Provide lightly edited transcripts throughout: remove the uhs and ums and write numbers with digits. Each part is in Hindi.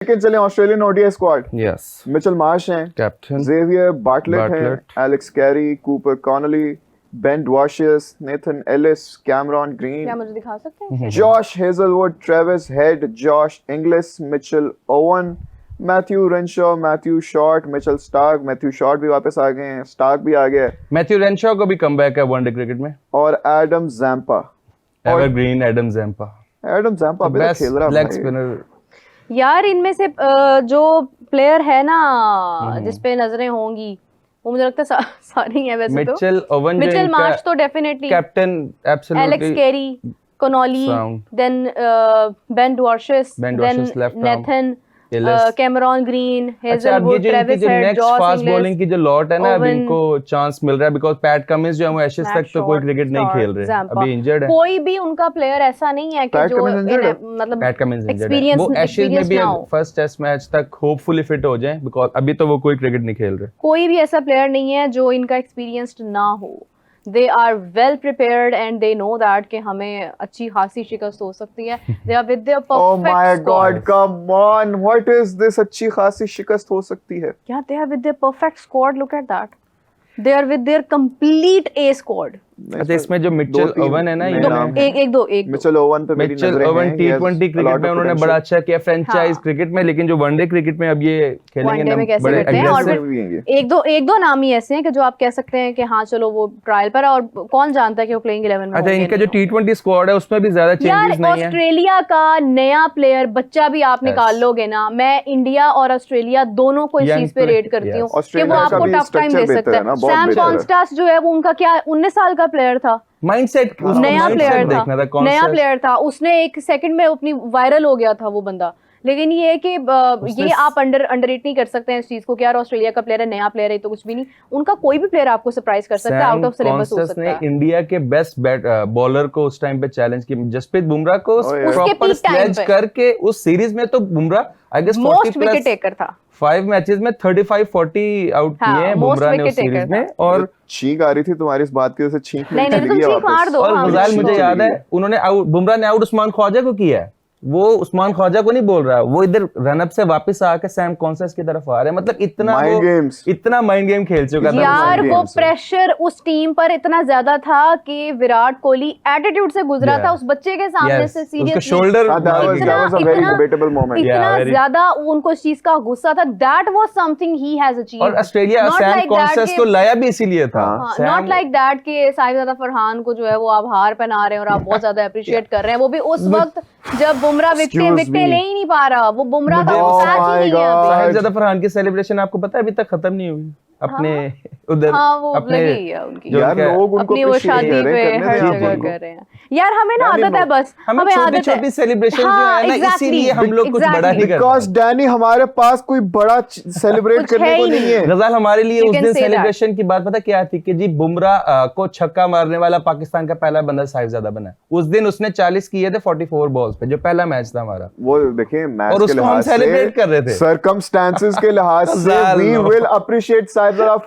लेकिन चले Australian ODI squad. Yes, Mitchell Marsh हैं कैप्टन, जेवियर बार्टलेट हैं, Alex Carey, Cooper Connolly, Ben Dwarshuis, Nathan Ellis, Cameron Green, क्या मुझे दिखा सकते हैं? Josh Hazlewood, Travis Head, Josh Inglis, Mitchell Owen, Matthew Renshaw, Matthew Short, Mitchell Starc. Matthew Short भी वापस आ गए हैं, स्टार्क भी आ गया है, मैथ्यू रेनशॉ को भी कमबैक है वनडे क्रिकेट में, और Adam Zampa. Evergreen Adam Zampa, Adam Zampa अभी तक बेस्ट खेल रहा लेग है। स्पिनर। यार इनमें से जो प्लेयर है ना जिसपे नजरें होंगी वो मुझे लगता है सारी हैं वैसे तो। मिचेल ओवन, मिचेल मार्श तो definitely, captain absolutely, Alex Carey, Connolly, then Ben Dwarshuis, then Nathan, Cameron Green, Hazlewood, Travis Head, Josh fast Inglis, bowling की जो लॉट है ना, अभी ओवन, इनको चांस मिल रहा है बिकॉज़ पैट कमिंस जो है वो एशेज तक तो कोई क्रिकेट नहीं खेल रहे, अभी इंजर्ड है। कोई भी उनका प्लेयर ऐसा नहीं है कि जो मतलब पैट कमिंस इंजर्ड है, एक्सपीरियंस वो एशेज में भी फर्स्ट टेस्ट मैच तक होपफुली फिट हो जाए बिकॉज़ अभी तो वो कोई क्रिकेट नहीं खेल रहे। कोई भी ऐसा प्लेयर नहीं है जो इनका एक्सपीरियंस्ड ना हो। They are well prepared and they know that कि हमें अच्छी खासी शिकस्त हो सकती है। They are with their perfect Oh my God, squad. come on, what is this? अच्छी खासी शिकस्त हो सकती है। Yeah, they are with their perfect squad. Look at that. They are with their complete A squad. अच्छा, इसमें जो मिचेल ओवन है ना, एक मिचेल ओवन पे मेरी मिचेल नजरें ओवन हैं। टी20 क्रिकेट में उन्होंने बड़ा अच्छा किया, फ्रेंचाइज क्रिकेट में, लेकिन जो वनडे क्रिकेट में अब ये खेलेंगे वनडे में ना कैसे बड़े करते हैं, और aggressive। फिर एक दो नाम ही ऐसे हैं कि जो आप कह सकते हैं कि हाँ चलो वो ट्रायल पर है, और कौन जानता है कि वो प्लेइंग 11 में अच्छा, होंगे इनका जो नहीं टी20 स्क्वाड है उसमें भी ज्यादा यार चेंजेस नहीं है। ऑस्ट्रेलिया का नया प्लेयर बच्चा भी आप निकाल लोगे ना, मैं इंडिया और ऑस्ट्रेलिया दोनों को इस चीज पे रेट करती हूँ कि वो आपको टफ टाइम दे सकता है। सैम कॉन्स्टास जो है वो उनका क्या 19 साल का प्लेयर था, माइंडसेट, नया प्लेयर था, नया कॉन्सेप्ट। प्लेयर था, उसने एक सेकंड में अपनी वायरल हो गया था वो बंदा। लेकिन ये है कि ये आप अंडररेट नहीं कर सकते हैं इस चीज को कि यार ऑस्ट्रेलिया का प्लेयर है, नया प्लेयर है, तो कुछ भी नहीं, उनका कोई भी प्लेयर आपको सरप्राइज कर सकता है, आउट ऑफ सिलेबस हो सकता है। ने इंडिया के बेस्ट बॉलर को उस टाइम पे चैलेंज किया, जसप्रीत बुमराह को प्रॉपर स्लेज करके उस सीरीज में तो Bumrah I guess 40 wicket taker था, 5 मैचेस में 35-40 आउट किए हैं बुमराह ने उस सीरीज में। और छींक आ रही थी तुम्हारी इस बात की वजह से, छींक नहीं तुम छींक मार दो। और गजाल मुझे याद है उन्होंने बुमराह ने आउट उस्मान ख्वाजा को किया है, वो उस्मान ख्वाजा को नहीं बोल रहा, वो इधर रनअप से वापस आके सैम कॉन्सेस की तरफ आ रहे हैं। मतलब इतना माइंड गेम खेल चुका था यार, वो प्रेशर उस टीम पर इतना ज्यादा था कि विराट कोहली एटीट्यूड से गुजरा था उस बच्चे के सामने से, सीरियसली शोल्डर इतना ज्यादा उनको इस चीज का गुस्सा था। That was something he has achieved. और ऑस्ट्रेलिया सैम कॉन्सेस को लाया भी इसीलिए था, नॉट लाइक दैट कि साहिबजादा फरहान को जो है वो आप हार पहना रहे हैं और आप बहुत ज्यादा अप्रिशिएट कर रहे हैं, वो भी उस वक्त जब बुमराह विकेट ले ही नहीं पा रहा। वो बुमराह का मैच ही नहीं है अभी। साहिबजादा फरहान की सेलिब्रेशन आपको पता है अभी तक खत्म नहीं हुई अपने उधर, वो अपने लगी है उनकी, यार लोग उनको अपनी वो शादी पे हर जगह कर रहे हैं। यार हमें ना आदत है, बस हमें आदत है छोटी सेलिब्रेशन जो है ना, इसीलिए हम लोग कुछ बड़ा नहीं करते। बिकॉज़ डैनी हमारे पास कोई बड़ा सेलिब्रेट करने को नहीं है। गजाल हमारे लिए उस दिन सेलिब्रेशन की बात पता क्या थी कि जी बुमराह को छक्का मारने वाला पाकिस्तान का पहला बंदा साहिबजादा बना। उस दिन उसने 40 किए थे 44 बॉल्स पे, जो पहला मैच था हमारा। वो देखिए मैच और उसको हम सेलिब्रेट कर रहे थे सर्कमस्टेंसेस के लिहाज से। We will appreciate Sahibzada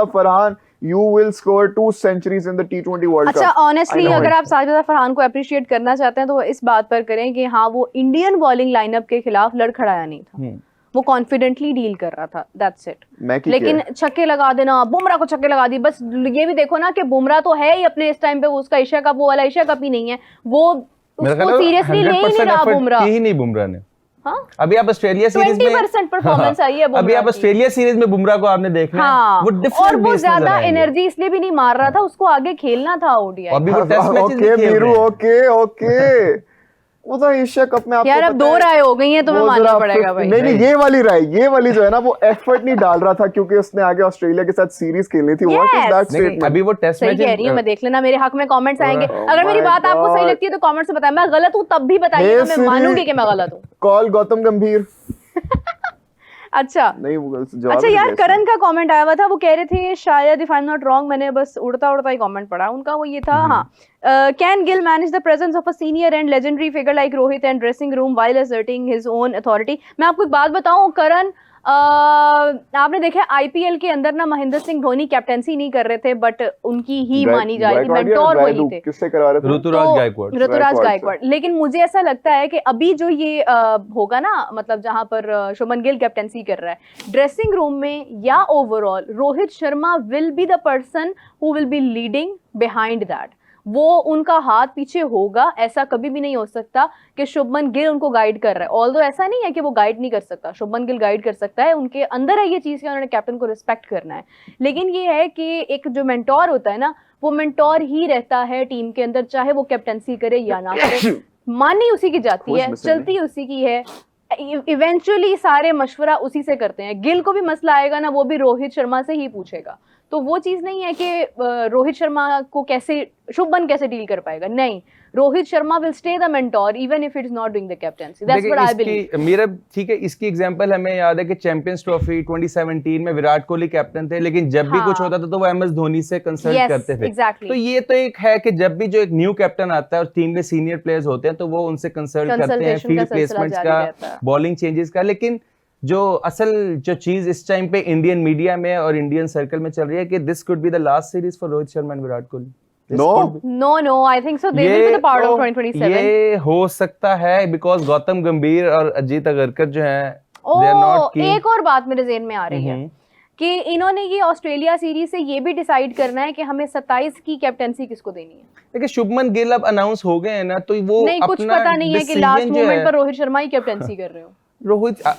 Farhan, you will score 2 centuries in the T20 World Cup। अच्छा, ऑनेस्टली अगर आप साहिबजादा फरहान को अप्रिशिएट करना चाहते हैं तो इस बात पर करें कि हाँ वो इंडियन बॉलिंग लाइनअप के खिलाफ लड़खड़ाया नहीं था, वो कॉन्फिडेंटली डील कर रहा था, दैट्स इट। लेकिन छक्के लगा देना, बुमराह को छक्के लगा दी, बस ये भी देखो ना कि बुमराह तो है ही अपने इस टाइम पे, उसका एशिया कप वो वाला एशिया कप ही नहीं है, वो उसको सीरियसली ले ही नहीं रहा बुमराह। ही नहीं बुमराह ने। हाँ? अभी आप ऑस्ट्रेलिया सीरीज में 20% परफॉर्मेंस आई है अभी आप ऑस्ट्रेलिया सीरीज में बुमराह को आपने देखना है, वो डिफरेंट, और वो ज्यादा एनर्जी इसलिए भी नहीं मार रहा था, उसको आगे खेलना था ओडीआई। अभी वो टेस्ट मैचेस भी खेल रहे हैं। ओके वो तो एशिया कप में आपको यार अब 2 राय हो गई हैं, तुम्हें मानना पड़ेगा भाई। नहीं ये वाली जो है ना, वो एफर्ट नहीं डाल रहा था क्योंकि उसने आगे ऑस्ट्रेलिया के साथ सीरीज खेलनी थी। What is that statement? अभी वो टेस्ट मैच कह रही हूं मैं, देख लेना मेरे हक में कमेंट्स आएंगे। अगर मेरी बात आपको सही लगती है तो कमेंट से बताएं, मैं गलत हूं तब भी बताइएगा, मैं मानूंगी कि मैं गलत हूं। कॉल गौतम गंभीर। अच्छा यार, करण का कमेंट आया हुआ था, वो कह रहे थे शायद if I am not wrong, मैंने बस उड़ता ही कमेंट पढ़ा उनका, वो ये था हाँ, can Gill manage the presence of a senior and legendary figure like Rohit and dressing room while asserting his own authority. मैं आपको एक बात बताऊं, करण आपने देखा आईपीएल के अंदर ना महेंद्र सिंह धोनी कैप्टेंसी नहीं कर रहे थे, बट उनकी ही मानी जा रही थी, मेंटोर वही थे। किससे करवा रहे थे? ऋतुराज गायकवाड़। लेकिन मुझे ऐसा लगता है कि अभी जो ये होगा ना, मतलब जहां पर शुभमन गिल कैप्टेंसी कर रहा है, ड्रेसिंग रूम में या overall Rohit Sharma will be the person who will be leading behind that. वो उनका हाथ पीछे होगा, ऐसा कभी भी नहीं हो सकता कि शुभमन गिल उनको गाइड कर रहा है। ऑल्दो ऐसा नहीं है कि वो गाइड नहीं कर सकता, शुभमन गिल गाइड कर सकता है, उनके अंदर है ये चीज़ कि उन्होंने कैप्टन को रिस्पेक्ट करना है। लेकिन ये है कि एक जो मेंटोर होता है ना, वो मेंटोर ही रहता है टीम के अंदर, चाहे वो कैप्टनसी करे या ना करे, मानी उसी की जाती है, चलती उसी की है, इवेंचुअली सारे मशवरा उसी से करते हैं। गिल को भी मसला आएगा ना, वो भी रोहित शर्मा से ही पूछेगा। तो वो चीज नहीं है कि रोहित शर्मा को कैसे शुभमन कैसे डील कर पाएगा, नहीं, Rohit Sharma will stay the mentor even if it is not doing the captaincy. That's what I believe. मेरा ठीक है, इसकी एग्जांपल हमें याद है कि चैंपियंस ट्रॉफी 2017 में विराट कोहली कैप्टन थे, लेकिन जब भी कुछ होता था तो वो एमएस धोनी से कंसल्ट करते थे। तो ये तो एक है कि जब भी जो एक न्यू कैप्टन आता है और टीम में सीनियर प्लेयर्स होते हैं तो वो उनसे कंसल्ट करते हैं फील्ड प्लेसमेंट्स का, बॉलिंग चेंजेस का। लेकिन जो असल जो चीज इस टाइम पे इंडियन मीडिया में और इंडियन सर्कल में चल रही है कि this could be the last series for Rohit Sharma and Virat Kohli. No, I think so. They will be the part of 2027. ये हो सकता है बिकॉज गौतम गंभीर और अजीत अगरकर जो हैं they are not keen. एक और बात मेरे ज़हन में आ रही है कि इन्होंने ये ऑस्ट्रेलिया सीरीज से ये भी डिसाइड करना है कि हमें 27 की कैप्टेंसी किसको देनी है। देखिए शुभमन गिल अब अनाउंस हो गए हैं ना, तो वो नहीं, कुछ पता नहीं है कि लास्ट मोमेंट पर रोहित शर्मा ही कैप्टेंसी कर रहे हो। रोहित आप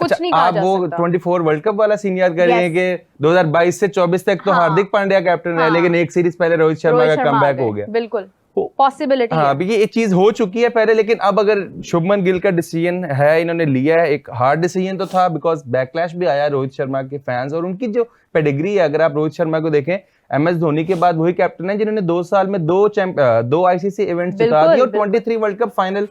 वो 24 वर्ल्ड कप वाला सीन याद करेंगे कि 2022 से 24 तक तो हार्दिक पांड्या कैप्टन है, लेकिन एक सीरीज पहले रोहित शर्मा का कमबैक हो गया। बिल्कुल पॉसिबिलिटी है। अभी ये चीज हो चुकी है पहले, लेकिन अब अगर शुभमन गिल का डिसीजन है, इन्होंने लिया है, एक हार्ड डिसीजन तो था बिकॉज बैकलैश भी आया रोहित शर्मा के फैंस और उनकी जो पेडिग्री है। अगर आप रोहित शर्मा को देखें, एमएस धोनी के बाद वही कैप्टन है जिन्होंने 2 साल में 2 आईसीसी इवेंट्स जिता दिए और 23 world cup final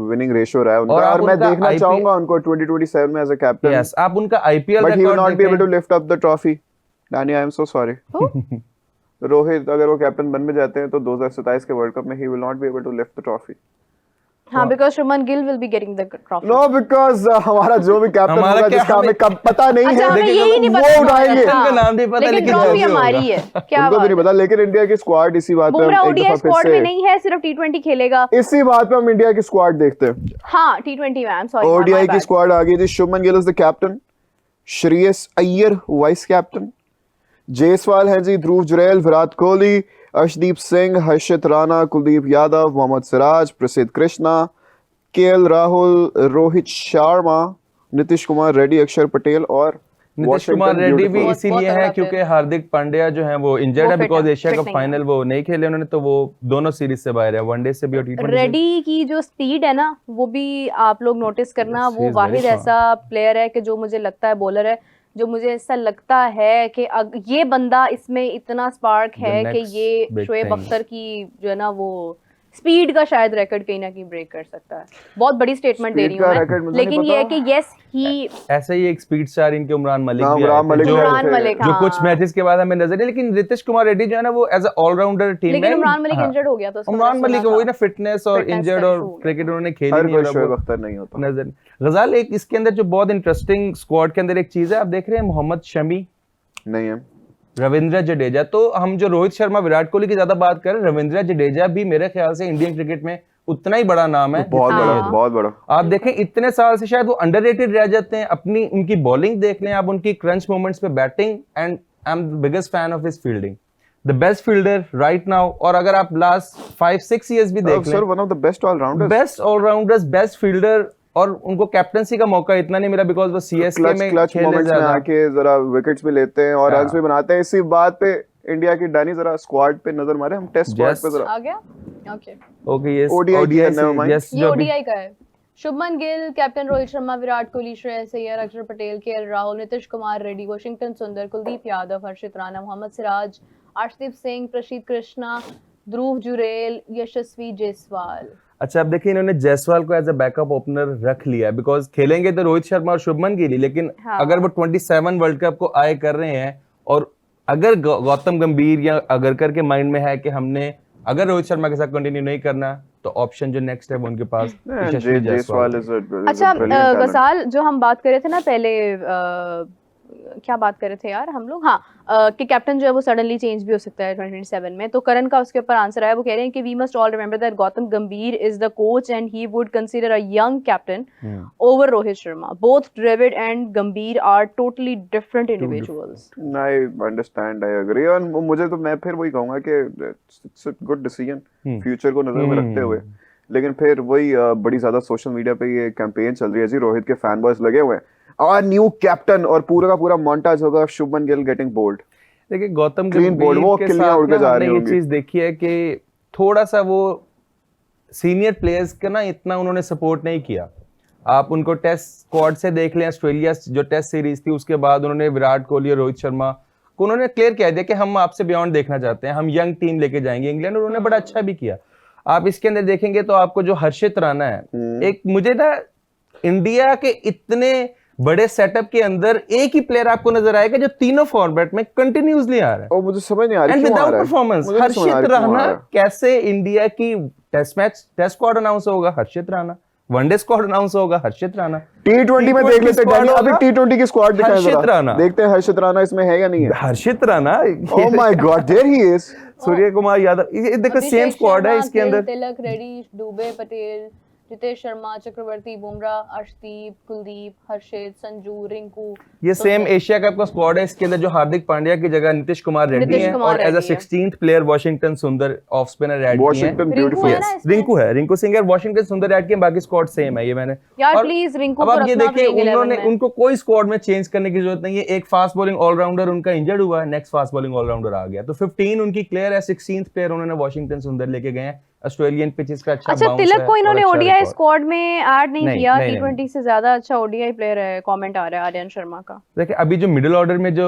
winning ratio रहा है उनका, और मैं देखना चाहूंगा उनको 2027 में एज अ कैप्टन। यस, आप उनका IPL but he will not be able to lift up the trophy. Danny, I am so sorry. Rohit अगर वो कैप्टन बन में जाते हैं तो 2027 के वर्ल्ड कप में he will not be able to lift the trophy. हाँ, because Shubman Gill will be getting the trophy. No, because हमारा जो भी कैप्टन होगा जिसका हमें कब पता नहीं है, हमें यही नहीं पता, वो उठाएंगे। उनका नाम नहीं पता, लेकिन ट्रॉफी हमारी है। क्या उनको भी नहीं पता, लेकिन इंडिया की स्क्वाड इसी बात पे बुमराह ओडीआई स्क्वाड में नहीं है, सिर्फ टी20 खेलेगा। इसी बात पे हम इंडिया की स्क्वाड देखते हैं। हाँ, टी20 में, आई एम सॉरी, ओडीआई की स्क्वाड आ गई थी। Shubman Gill is the captain, Shreyas Iyer vice captain, Jaiswal है जी, ध्रुव जुरैल, विराट कोहली, अर्शदीप सिंह, हर्षित राणा, कुलदीप यादव, मोहम्मद सिराज, प्रसिद्ध कृष्णा, केएल राहुल, रोहित शर्मा, नीतीश कुमार रेड्डी, अक्षर पटेल और नीतीश कुमार रेड्डी भी इसीलिए है क्योंकि हार्दिक पांड्या जो है वो इंजर्ड है बिकॉज एशिया कप फाइनल वो नहीं खेले उन्होंने, तो वो दोनों सीरीज से बाहर है, वनडे से भी और टी20 से। रेड्डी की जो स्पीड है ना, वो भी आप लोग नोटिस करना, वो वाहिद ऐसा प्लेयर है कि जो मुझे लगता है बॉलर है जो मुझे ऐसा लगता है कि ये बंदा इसमें इतना स्पार्क है कि ये शोएब अख्तर की जो है ना वो स्पीड का शायद रिकॉर्ड कहीं ना कहीं ब्रेक कर सकता है। बहुत बड़ी स्टेटमेंट दे रही हूँ मैं, लेकिन ये है कि यस ही ऐसा ही एक स्पीड स्टार इनके उमरान मलिक भी जो कुछ मैचेस के बाद हमें नजर है, लेकिन नीतीश कुमार रेड्डी जो है ना वो एज अ ऑलराउंडर टीम में, लेकिन उमरान मलिक इंजर्ड हो गया तो उमरान मलिक वही ना फिटनेस और इंजर्ड और क्रिकेट उन्होंने खेली नहीं, शोएब अख्तर नहीं होता नजर। गजाल, एक इसके अंदर जो बहुत इंटरेस्टिंग स्क्वाड के अंदर एक चीज है, आप देख रहे हैं मोहम्मद शमी नहीं है, रविंद्र जडेजा। तो हम जो रोहित शर्मा विराट कोहली की ज्यादा बात करें, रविंद्र जडेजा भी मेरे ख्याल से इंडियन क्रिकेट में उतना ही बड़ा नाम है, बहुत बड़ा। आप देखें इतने साल से शायद वो अंडररेटेड रह जाते हैं। अपनी उनकी बॉलिंग देख लें आप, उनकी क्रंच मोमेंट्स पे batting, and I am the biggest fan of his fielding, the best fielder right now. और अगर आप लास्ट 5-6 इयर्स भी देख लें, one of the best allrounders, best fielder, और उनको कैप्टनसी का मौका इतना नहीं मिला बिकॉज वो सीएसके में क्लच मोमेंट्स में आके जरा विकेट्स भी लेते हैं और रन्स भी बनाते हैं। इसी बात पे इंडिया की डानी जरा स्क्वाड पे नजर मारे, हम टेस्ट स्क्वाड पे जरा आ गया। ओके यस, ओडीआई का है। शुभमन गिल कैप्टन, रोहित शर्मा, विराट कोहली, श्रेयस अय्यर, अक्षर पटेल, केएल राहुल, नीतीश कुमार रेड्डी, वाशिंगटन सुंदर, कुलदीप यादव, हर्षित राणा, मोहम्मद सिराज, अर्शदीप सिंह, प्रसिद्ध कृष्णा, ध्रुव जुरैल, यशस्वी जायसवाल। अच्छा, अब देखिए इन्होंने जायसवाल को एज अ बैकअप ओपनर रख लिया बिकॉज खेलेंगे तो रोहित शर्मा और शुभमन गिल, लेकिन अगर वो 27 वर्ल्ड कप को आए कर रहे हैं और अगर गौतम गंभीर या अगरकर के माइंड में है कि हमने अगर रोहित शर्मा के साथ कंटिन्यू नहीं करना तो ऑप्शन जो नेक्स्ट है वो उनके पास यशस्वी जायसवाल जायसवाल। अच्छा गसाल, जो हम बात कर रहे थे ना पहले, क्या बात कर रहे थे यार हम लोग, हाँ कि कैप्टन जो है वो सडनली चेंज भी हो सकता है 2027 में। तो करण का उसके ऊपर आंसर आया, वो कह रहे हैं कि we must all remember that Gautam Gambhir is the coach and he would consider a young captain over Rohit Sharma. Both Dravid and Gambhir are totally different individuals. I understand, I agree. और मुझे तो, मैं फिर वही कहूंगा कि it's a good decision future को नजर में रखते हुए। लेकिन फिर वही बड़ी ज्यादा सोशल मीडिया पे ये कैंपेन चल रही है जी, रोहित के फैन बॉयज लगे हुए हैं, और न्यू कैप्टन, और पूरा का पूरा मोंटाज होगा शुभमन गिल गेटिंग बोल्ड। देखिए गौतम Clean board, वो के किलियां साथ उड़ के ना जा हमने रही ये होंगी। चीज देखी है कि थोड़ा सा वो सीनियर प्लेयर्स का ना इतना उन्होंने सपोर्ट नहीं किया। आप उनको टेस्ट स्क्वाड से देख लें, ऑस्ट्रेलिया जो टेस्ट सीरीज थी उसके बाद उन्होंने विराट कोहली और रोहित शर्मा को उन्होंने क्लियर कह दिया कि हम आपसे बियॉन्ड देखना चाहते हैं, हम यंग टीम लेके जाएंगे इंग्लैंड, और उन्होंने बड़ा अच्छा भी किया। आप इसके अंदर देखेंगे तो आपको जो हर्षित राणा है, एक मुझे ना इंडिया के इतने बड़े सेटअप के अंदर एक ही प्लेयर आपको नजर आएगा जो तीनों फॉर्मेट में कंटिन्यूअसली आ रहा है और मुझे समझ नहीं आ रही एंड क्यों आ विदाउट रहा है। परफॉर्मेंस। मुझे नहीं समझ आ हर्षित रही क्यों आ राणा रहा है। कैसे इंडिया की टेस्ट स्क्वाड अनाउंस होगा, हर्षित राणा। वनडे स्क्वाड अनाउंस होगा, हर्षित राणा। T20 में देख लेते हैं, अभी T20 की स्क्वाड दिखाएं हर्षित जरा, राणा। देखते हैं हर्षित राणा इसमें है या नहीं है। Harshit Rana, oh my god, there he is. Surya Kumar Yadav, ये देखो सेम स्क्वाड है इसके अंदर। तिलक, रेड्डी, दुबे, पटेल, रितेश शर्मा, चक्रवर्ती, बुमराह, अर्शदीप, कुलदीप, हर्षित, संजू, रिंकू, ये सेम एशिया कप का स्क्वाड है। इसके अंदर जो हार्दिक पांड्या की जगह नीतीश कुमार रेड्डी है, और as a 16th player Washington Sundar off spinner add किए हैं। Washington beautiful. रिंकू है, रिंकू सिंह है, वॉशिंगटन सुंदर ऐड किए, बाकी स्क्वाड सेम है। ये मैंने यार और प्लीज रिंकू अब को आप ये रखना देखिए, playing 11 उन्होंने में। उनको कोई स्क्वाड में चेंज करने की जरूरत नहीं है। एक फास्ट बॉलिंग ऑलराउंडर उनका इंजर्ड हुआ है, नेक्स्ट फास्ट बॉलिंग ऑलराउंडर आ गया, तो 15 उनकी क्लियर है। 16th प्लेयर उन्होंने वॉशिंगटन सुंदर लेके गए हैं। ऑस्ट्रेलियन पिचेस का अच्छा अच्छा bounce तिलक है को और इन्होंने अच्छा ओडीआई record। स्क्वाड में ऐड नहीं नहीं, किया। नहीं, T20 से ज्यादा अच्छा ओडीआई प्लेयर है, कमेंट आ रहा है आर्यन शर्मा का। देखिए अभी जो मिडिल ऑर्डर में जो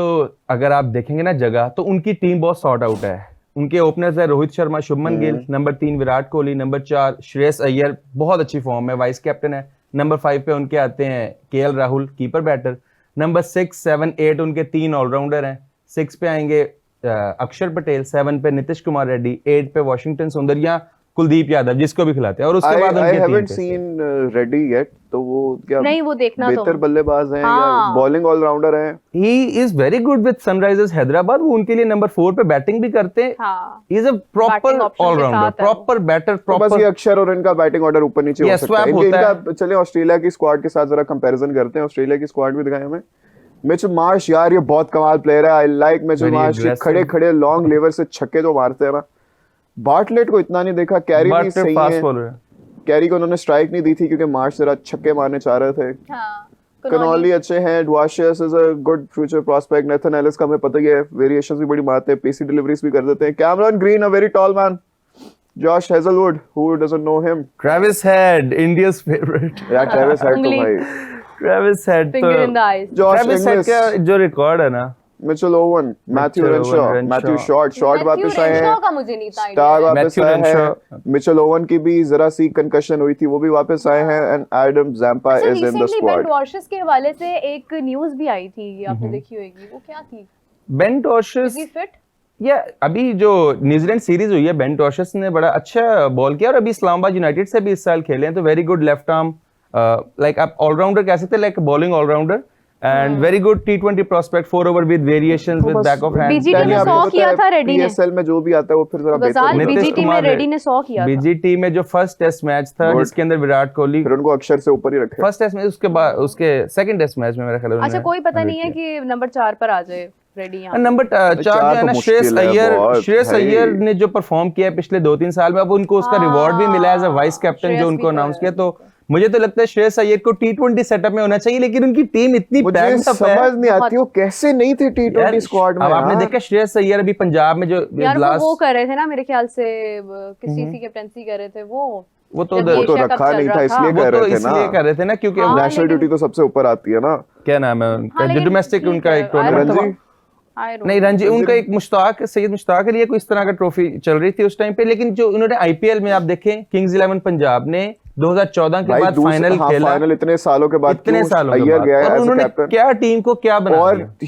अगर आप देखेंगे ना जगह, तो उनकी टीम बहुत सॉर्ट आउट है। उनके ओपनर्स है रोहित शर्मा, शुभमन गिल, नंबर 3 विराट कोहली, नंबर 4 श्रेयस अय्यर बहुत अच्छी फॉर्म है, वाइस कैप्टन है। नंबर 5 पे उनके आते हैं KL Rahul, keeper batter. Number 6, 7, 8 उनके 3 ऑलराउंडर हैं। 6 पे आएंगे अक्षर पटेल, 7 पे नीतीश कुमार रेड्डी, 8 पे वॉशिंगटन सुंदर या कुलदीप यादव, जिसको भी खिलाते हैं। और उसके बाद आई उनके haven't team seen ready yet, तो वो क्या नहीं वो देखना बेहतर तो बल्लेबाज हैं या हाँ। बॉलिंग ऑलराउंडर हैं। He is very good with Sunrisers Hyderabad. वो उनके लिए नंबर 4 पे बैटिंग भी करते हैं। हाँ he is a proper Batting option के ऑलराउंडर, साथ है वो। प्रॉपर बैटर, तो बस ये प्रॉपर। अक्षर और इनका बैटिंग ऑर्डर ऊपर नीचे हो Yeah, सकता है। swap होता इनका चले ऑस्ट्रेलिया की स्क्वाड के साथ जरा कंपैरिजन करते हैं। ऑस्ट्रेलिया की स्क्वाड भी दिखाएं हमें। मिचेल मार्श, यार ये बहुत कमाल प्लेयर है। I like Mitchell Very Marsh. aggressive. खड़े खड़े लॉन्ग लेवर से छक्के जो मारते हैं ना। बार्टलेट को इतना नहीं देखा, कैरी भी सही फास्ट है। बॉलर है। कैरी को उन्होंने स्ट्राइक नहीं दी थी क्योंकि मार्श जरा छक्के मारने चाह रहे थे। हाँ कनॉली अच्छे हैं, Dwarshuis is a good future prospect. Nathan Ellis का हमें पता ही है, वेरिएशंस भी बड़ी मारते हैं, पेसी डिलीवरीज भी कर देते हैं। Cameron green, a very tall man. Josh Hazlewood, who doesn't know him. Travis head, India's favourite. यार ट्रेविस हेड तो उंगली। भाई। Travis head finger in the eyes. Josh Travis head English, का जो रिकॉर्ड है ना, Mitchell Owen, Matthew Mitchell Renshaw, Owen, Matthew Renshaw। Short वापस आए हैं। का मुझे नहीं था स्टार वापस Matthew आया है। Renshaw। मिचेल ओवन की भी जरा सी कंकशन हुई थी, वो भी वापस आए हैं। एंड एडम जैम्पा अच्छा is in the recently been squad. Dwarshuis के हवाले से एक न्यूज़ भी आई थी, आपने देखी होगी, वो क्या थी? Ben Dwarshuis is he fit? या अभी जो न्यूजीलैंड सीरीज हुई है, बेन टॉशस ने बड़ा अच्छा बॉल किया, और अभी इस्लामाबाद यूनाइटेड से भी इस साल खेले हैं, तो very good left arm, like आप ऑलराउंडर कह सकते हैं, like bowling allrounder and very good T20 prospect, 4 over with variations with back of hand. BGT में 100 किया था रेड्डी ने। पीएसएल में जो भी आता है वो फिर जरा बेहतर गजाल होता है। नीतीश बीजीटी में कुमार रेड्डी ने 100 किया था। बीजीटी में जो फर्स्ट टेस्ट मैच था Good. जिसके अंदर विराट कोहली, फिर उनको अक्षर से ऊपर ही रखे। फर्स्ट टेस्ट मैच, उसके बाद उसके सेकंड टेस्ट मैच में मेरा ख्याल है अच्छा उन्होंने कोई पता नहीं है 100 किया। कि नंबर 4 पर आ जाए रेड्डी यहाँ। नंबर 4 जो चार है तो ना, मुश्किल है बहुत, श्रेयस भाई। अय्यर ने जो परफॉर्म किया है पिछले 2-3 साल में, अब उनको उसका रिवॉर्ड भी मिला as a vice captain Shreyas जो भी उनको तो अनाउंस है, किया। तो मुझे तो लगता है श्रेयस अय्यर को T20 सेटअप में होना चाहिए, लेकिन उनकी टीम इतनी मुझे पैक्ड अप समझ है। नहीं आती वो कैसे नहीं थे T20 यार, स्क्वाड में। अब आपने यार। देखा श्रेयस अय्यर अभी पंजाब में जो यार वो लास्ट, कर रहे थे ना मेरे ख्याल से, किसी की कैप्टनसी कर रहे थे वो तो जब उधर- वो तो एशिया कप रखा चल नहीं रहा था, इसलिए वो कर तो रहे थे इसलिए ना। कर रहे थे ना, क्योंकि हाँ, नेशनल लेकिन- ड्यूटी तो सबसे ऊपर आती है ना। क्या नाम है हाँ, उनका, जो लेकिन डोमेस्टिक ठीक उनका है, एक टूर्नामेंट रणजी? नहीं रणजी, उनका एक मुश्ताक, सैयद मुश्ताक के लिए कोई इस तरह का ट्रॉफी चल रही थी उस टाइम पे। लेकिन जो उन्होंने आईपीएल में आप देखें, किंग्स 11 पंजाब ने 2014 के भाई बाद फाइनल हाँ, खेला, फाइनल इतने सालों के बाद इतने क्यों सालों के अय्यर बाद, गया और एज अ उन्होंने कैप्टन। क्या टीम को क्या बना और दिया।